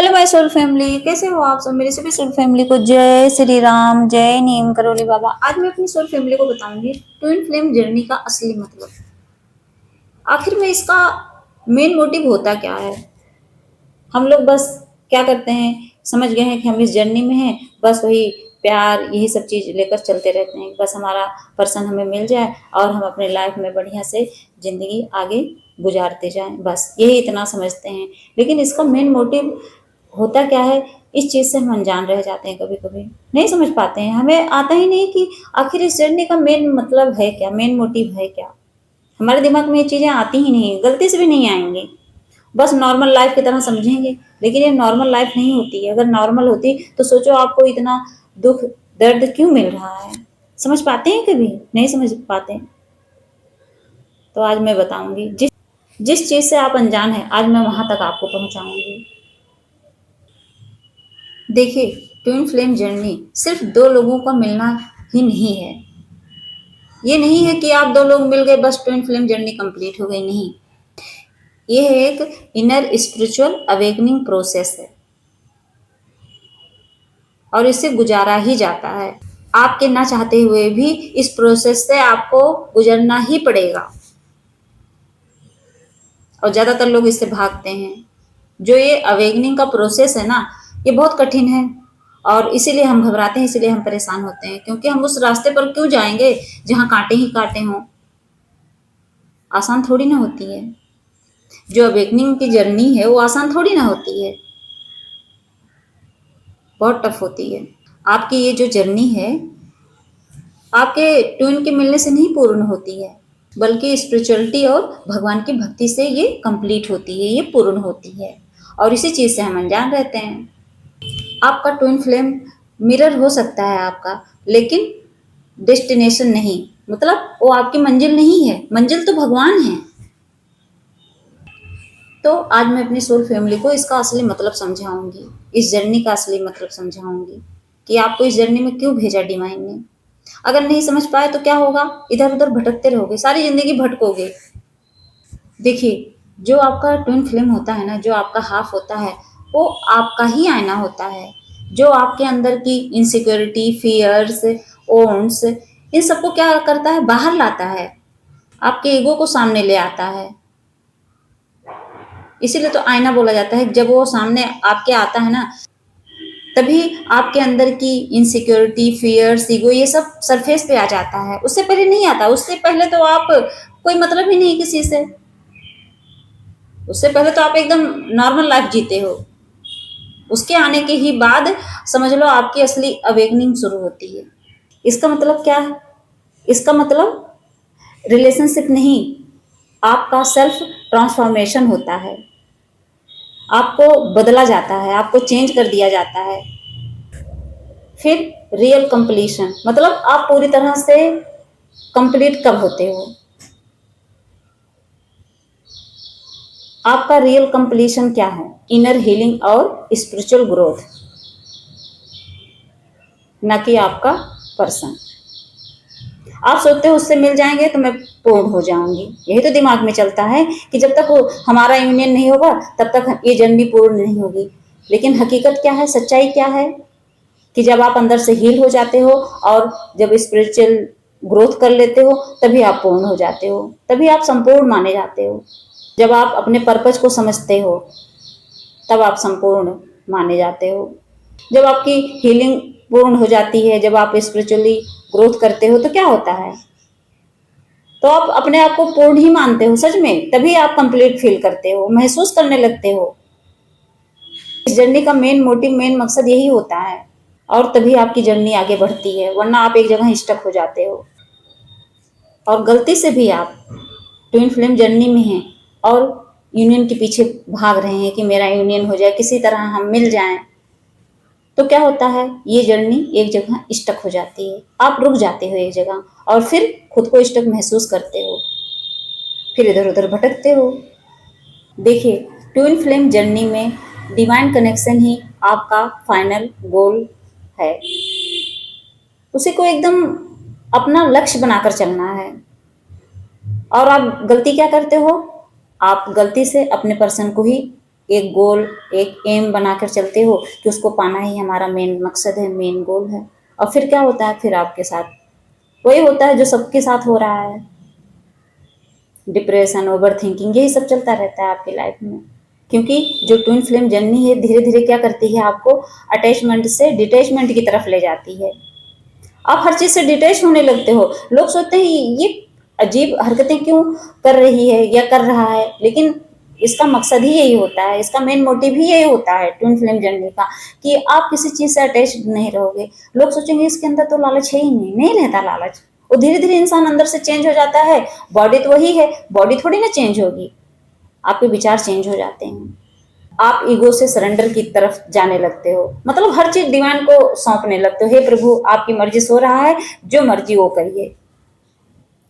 Hello my soul family, कैसे हो आप सब। मेरी सभी सोल फैमिली को जय श्री राम, जय नीम करोली बाबा। आज मैं अपनी सोल फैमिली को बताऊंगी ट्विन फ्लेम जर्नी का असली मतलब। आखिर में इसका मेन मोटिव होता क्या है। हम लोग बस क्या करते हैं, समझ गए हैं कि हम इस जर्नी में हैं, बस वही प्यार यही सब चीज लेकर चलते रहते हैं। बस हमारा पर्सन हमें मिल जाए और हम अपने लाइफ में बढ़िया से जिंदगी आगे गुजारते जाएं, बस यही इतना समझते हैं। लेकिन इसका मेन मोटिव होता क्या है, इस चीज से हम अनजान रह जाते हैं। कभी कभी नहीं समझ पाते हैं, हमें आता ही नहीं कि आखिर इस जर्नी का मेन मतलब है क्या, मेन मोटिव है क्या। हमारे दिमाग में ये चीजें आती ही नहीं, गलती से भी नहीं आएंगी। बस नॉर्मल लाइफ की तरह समझेंगे, लेकिन ये नॉर्मल लाइफ नहीं होती है। अगर नॉर्मल होती तो सोचो आपको इतना दुख दर्द क्यों मिल रहा है। समझ पाते हैं, कभी नहीं समझ पाते। तो आज मैं बताऊंगी जिस जिस चीज से आप अनजान है, आज मैं वहां तक आपको पहुंचाऊंगी। देखिए, ट्विन फ्लेम जर्नी सिर्फ दो लोगों का मिलना ही नहीं है। ये नहीं है कि आप दो लोग मिल गए बस ट्विन फ्लेम जर्नी कंप्लीट हो गई, नहीं। ये एक इनर स्पिरिचुअल अवेकनिंग प्रोसेस है और इससे गुजारा ही जाता है। आपके ना चाहते हुए भी इस प्रोसेस से आपको गुजरना ही पड़ेगा और ज्यादातर लोग इससे भागते हैं। जो ये अवेकनिंग का प्रोसेस है ना, ये बहुत कठिन है और इसीलिए हम घबराते हैं, इसीलिए हम परेशान होते हैं, क्योंकि हम उस रास्ते पर क्यों जाएंगे जहां कांटे ही कांटे हों। आसान थोड़ी ना होती है। जो अवेकनिंग की जर्नी है वो आसान थोड़ी ना होती है, बहुत टफ होती है। आपकी ये जो जर्नी है आपके ट्विन के मिलने से नहीं पूर्ण होती है, बल्कि स्पिरिचुअलिटी और भगवान की भक्ति से ये कंप्लीट होती है, ये पूर्ण होती है। और इसी चीज से हम अनजान रहते हैं। आपका ट्विन फ्लेम मिरर हो सकता है आपका, लेकिन डेस्टिनेशन नहीं। मतलब वो आपकी मंजिल नहीं है, मंजिल तो भगवान है। तो आज मैं अपनी सोल फैमिली को इसका असली मतलब समझाऊंगी, इस जर्नी का असली मतलब समझाऊंगी कि आपको इस जर्नी में क्यों भेजा डिवाइन ने। अगर नहीं समझ पाए तो क्या होगा, इधर उधर भटकते रहोगे, सारी जिंदगी भटकोगे। देखिए, जो आपका ट्विन फ्लेम होता है ना, जो आपका हाफ होता है, वो आपका ही आईना होता है। जो आपके अंदर की इनसिक्योरिटी, फियर्स, ओन्स, इन सबको क्या करता है, बाहर लाता है। आपके ईगो को सामने ले आता है। इसीलिए तो आईना बोला जाता है। जब वो सामने आपके आता है ना, तभी आपके अंदर की इनसिक्योरिटी, फियर्स, ईगो, ये सब सरफेस पे आ जाता है। उससे पहले नहीं आता। उससे पहले तो आप कोई मतलब ही नहीं किसी से। उससे पहले तो आप एकदम नॉर्मल लाइफ जीते हो। उसके आने के ही बाद समझ लो आपकी असली अवेकनिंग शुरू होती है। इसका मतलब क्या है, इसका मतलब रिलेशनशिप नहीं, आपका सेल्फ ट्रांसफॉर्मेशन होता है। आपको बदला जाता है, आपको चेंज कर दिया जाता है। फिर रियल कंप्लीशन, मतलब आप पूरी तरह से कंप्लीट कब होते हो। आपका रियल कंप्लीशन क्या है, इनर हीलिंग और स्पिरिचुअल ग्रोथ, ना कि आपका पर्सन। आप सोचते हो उससे मिल जाएंगे तो मैं पूर्ण हो जाऊंगी, यही तो दिमाग में चलता है कि जब तक हमारा यूनियन नहीं होगा तब तक ये जर्नी पूर्ण नहीं होगी। लेकिन हकीकत क्या है, सच्चाई क्या है कि जब आप अंदर से हील हो जाते हो और जब स्पिरिचुअल ग्रोथ कर लेते हो, तभी आप पूर्ण हो जाते हो, तभी आप संपूर्ण माने जाते हो। जब आप अपने पर्पज को समझते हो तब आप संपूर्ण माने जाते हो। जब आपकी हीलिंग पूर्ण हो जाती है, जब आप स्पिरिचुअली ग्रोथ करते हो, तो क्या होता है, तो आप अपने आप को पूर्ण ही मानते हो सच में। तभी आप कंप्लीट फील करते हो, महसूस करने लगते हो। इस जर्नी का मेन मोटिव, मेन मकसद यही होता है। और तभी आपकी जर्नी आगे बढ़ती है, वरना आप एक जगह स्टक हो जाते हो। और गलती से भी आप ट्विन फ्लेम जर्नी में हैं और यूनियन के पीछे भाग रहे हैं कि मेरा यूनियन हो जाए, किसी तरह हम मिल जाएं, तो क्या होता है, ये जर्नी एक जगह स्टक हो जाती है। आप रुक जाते हो एक जगह और फिर खुद को स्टक महसूस करते हो, फिर इधर उधर भटकते हो। देखिए, ट्विन फ्लेम जर्नी में डिवाइन कनेक्शन ही आपका फाइनल गोल है। उसी को एकदम अपना लक्ष्य बनाकर चलना है। और आप गलती क्या करते हो, आप गलती से अपने पर्सन को ही एक गोल, एक एम बनाकर चलते हो कि उसको पाना ही हमारा मेन मकसद है, मेन गोल है, और फिर क्या होता है, फिर आपके साथ वही होता है जो सबके साथ हो रहा है, डिप्रेशन, ओवर थिंकिंग, यही सब चलता रहता है आपकी लाइफ में। क्योंकि जो ट्विन फ्लेम जर्नी है धीरे धीरे क्या करती है, आपको अटैचमेंट से डिटैचमेंट की तरफ ले जाती है। आप हर चीज से डिटैच होने लगते हो। लोग सोचते हैं ये अजीब हरकतें क्यों कर रही है या कर रहा है, लेकिन इसका मकसद ही यही होता है, इसका मेन मोटिव ही यही होता है ट्विन फ्लेम जर्नी का, कि आप किसी चीज से अटैच नहीं रहोगे। लोग सोचेंगे इसके अंदर तो लालच है ही नहीं, नहीं रहता लालच। वो धीरे धीरे इंसान अंदर से चेंज हो जाता है। बॉडी तो वही है, बॉडी थोड़ी ना चेंज होगी, आपके विचार चेंज हो जाते हैं। आप ईगो से सरेंडर की तरफ जाने लगते हो, मतलब हर चीज डिवाइन को सौंपने लगते हो। हे प्रभु, आपकी मर्जी से हो रहा है, जो मर्जी वो करिए,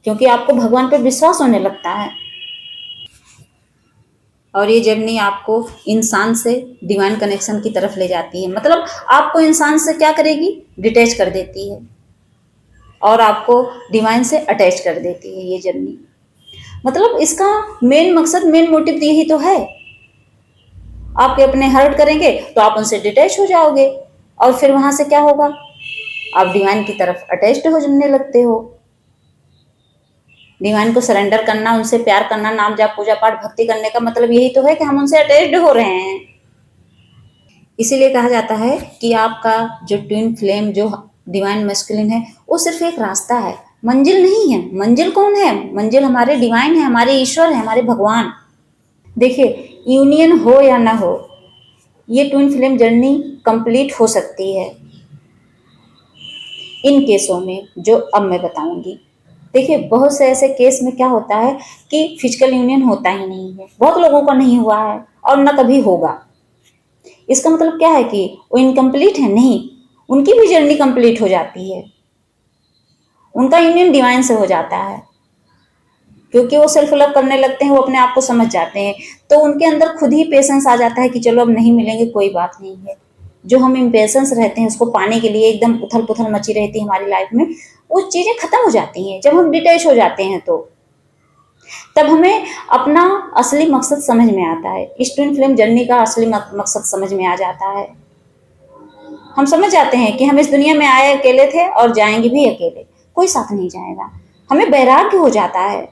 क्योंकि आपको भगवान पर विश्वास होने लगता है। और ये जर्नी आपको इंसान से डिवाइन कनेक्शन की तरफ ले जाती है, मतलब आपको इंसान से क्या करेगी, डिटैच कर देती है और आपको डिवाइन से अटैच कर देती है ये जर्नी। मतलब इसका मेन मकसद, मेन मोटिव यही तो है। आपके अपने हर्ट करेंगे तो आप उनसे डिटैच हो जाओगे, और फिर वहां से क्या होगा, आप डिवाइन की तरफ अटैच्ड हो जाने लगते हो। डिवाइन को सरेंडर करना, उनसे प्यार करना, नाम जाप पूजा पाठ भक्ति करने का मतलब यही तो है कि हम उनसे अटैच्ड हो रहे हैं। इसीलिए कहा जाता है कि आपका जो ट्विन फ्लेम, जो डिवाइन मैस्कुलिन है, वो सिर्फ एक रास्ता है, मंजिल नहीं है। मंजिल कौन है, मंजिल हमारे डिवाइन है, हमारे ईश्वर है, हमारे भगवान। देखिए, यूनियन हो या ना हो, ये ट्विन फ्लेम जर्नी कंप्लीट हो सकती है इन केसों में जो अब मैं बताऊंगी। देखिए, बहुत से ऐसे केस में क्या होता है कि फिजिकल यूनियन होता ही नहीं है, बहुत लोगों को नहीं हुआ है और न कभी होगा। इसका मतलब क्या है कि वो इनकम्प्लीट है? नहीं, उनकी भी जर्नी कंप्लीट हो जाती है, उनका यूनियन डिवाइन से हो जाता है, क्योंकि वो सेल्फ लव करने लगते हैं, वो अपने आप को समझ जाते हैं, तो उनके अंदर खुद ही पेशेंस आ जाता है कि चलो अब नहीं मिलेंगे, कोई बात नहीं है। जो हम इम्पेशेंस रहते हैं उसको पाने के लिए एकदम उथल पुथल मची रहती है हमारी लाइफ में, वो चीजें खत्म हो जाती हैं जब हम डिटैच हो जाते हैं। तो तब हमें अपना असली मकसद समझ में आता है, इस ट्विन फ्लेम जर्नी का असली मकसद समझ में आ जाता है। हम समझ जाते हैं कि हम इस दुनिया में आए अकेले थे और जाएंगे भी अकेले, कोई साथ नहीं जाएगा। हमें वैराग्य हो जाता है,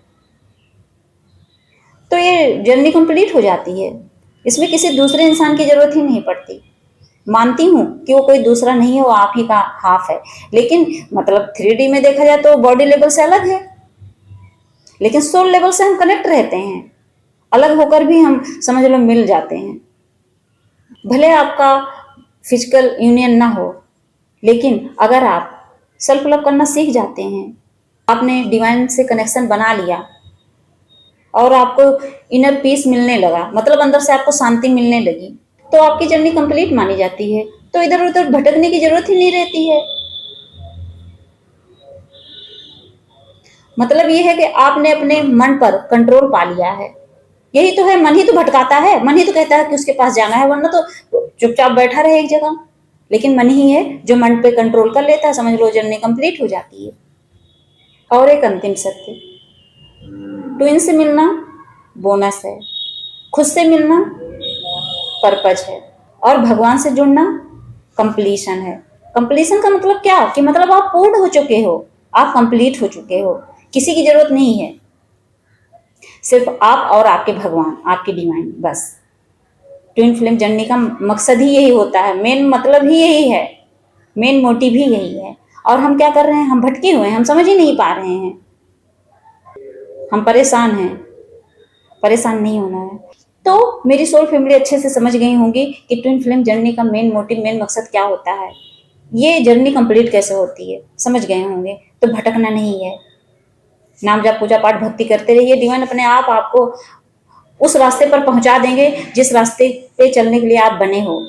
तो ये जर्नी कंप्लीट हो जाती है। इसमें किसी दूसरे इंसान की जरूरत ही नहीं पड़ती। मानती हूँ कि वो कोई दूसरा नहीं है, वो आप ही का हाफ है, लेकिन मतलब 3D में देखा जाए तो बॉडी लेवल से अलग है, लेकिन सोल लेवल से हम कनेक्ट रहते हैं। अलग होकर भी हम समझ लो मिल जाते हैं। भले आपका फिजिकल यूनियन ना हो, लेकिन अगर आप सेल्फ लव करना सीख जाते हैं, आपने डिवाइन से कनेक्शन बना लिया और आपको इनर पीस मिलने लगा, मतलब अंदर से आपको शांति मिलने लगी, तो आपकी जर्नी कंप्लीट मानी जाती है। तो इधर उधर भटकने की जरूरत ही नहीं रहती है। मतलब ये है कि आपने अपने मन पर कंट्रोल पा लिया है। यही तो है, मन ही तो भटकाता है, मन ही तो कहता है कि उसके पास जाना है, वरना तो चुपचाप बैठा रहे एक जगह। लेकिन मन ही है जो मन पे कंट्रोल कर लेता है, समझ लो जर्नी कंप्लीट हो जाती है। और एक अंतिम सत्य, ट्विन से मिलना बोनस है, खुद से मिलना पर्पज है, और भगवान से जुड़ना कंप्लीशन है। कंप्लीशन का मतलब क्या, कि मतलब आप पूर्ण हो चुके हो, आप कंप्लीट हो चुके हो, किसी की जरूरत नहीं है, सिर्फ आप और आपके भगवान, आपके डिवाइन, बस। ट्विन फ्लेम जर्नी का मकसद ही यही होता है, मेन मतलब ही यही है, मेन मोटिव ही यही है। और हम क्या कर रहे हैं, हम भटके हुए हैं, हम समझ ही नहीं पा रहे हैं, हम परेशान हैं। परेशान नहीं होना है। तो मेरी सोल फैमिली अच्छे से समझ गई होंगी कि ट्विन फ्लेम जर्नी का मेन मोटिव, मेन मकसद क्या होता है, ये जर्नी कंप्लीट कैसे होती है, समझ गए होंगे। तो भटकना नहीं है, नाम जाप पूजा पाठ भक्ति करते रहिए, डिवाइन अपने आप आपको उस रास्ते पर पहुंचा देंगे जिस रास्ते पे चलने के लिए आप बने हो,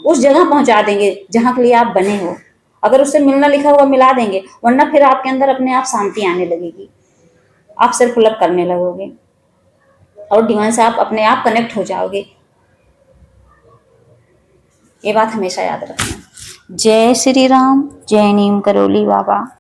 उस जगह पहुंचा देंगे जहां के लिए आप बने हो। अगर उससे मिलना लिखा हुआ मिला देंगे, वरना फिर आपके अंदर अपने आप शांति आने लगेगी, आप सेल्फ लव करने लगोगे और डिवाइन से आप अपने आप कनेक्ट हो जाओगे। ये बात हमेशा याद रखना। जय श्री राम, जय नीम करोली बाबा।